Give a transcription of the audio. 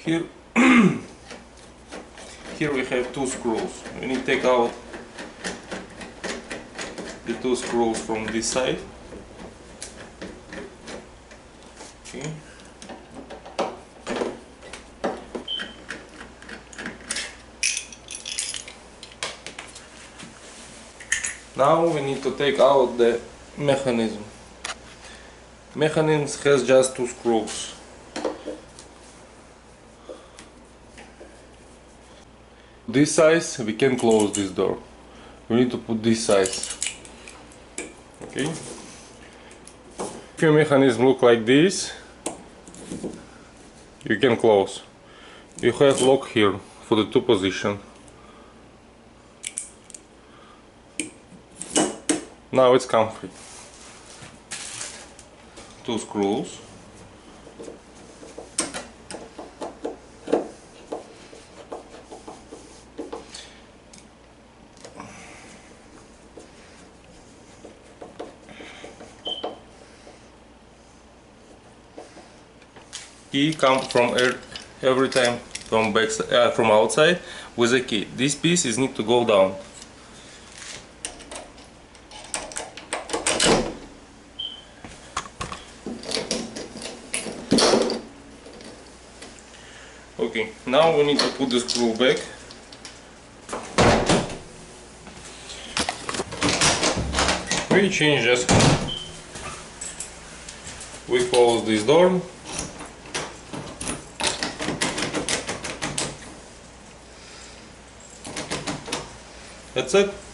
Here, here we have two screws. We need to take out the two screws from this side. Okay. Now we need to take out the mechanism. Mechanism has just two screws. This size we can close this door. We need to put this size. Okay. If your mechanism look like this, you can close. You have lock here for the two position. Now it's comfy. Two screws. Key come from every time from from outside with a key. This piece is need to go down. Okay, now we need to put the screw back. We change just. We close this door. That's it.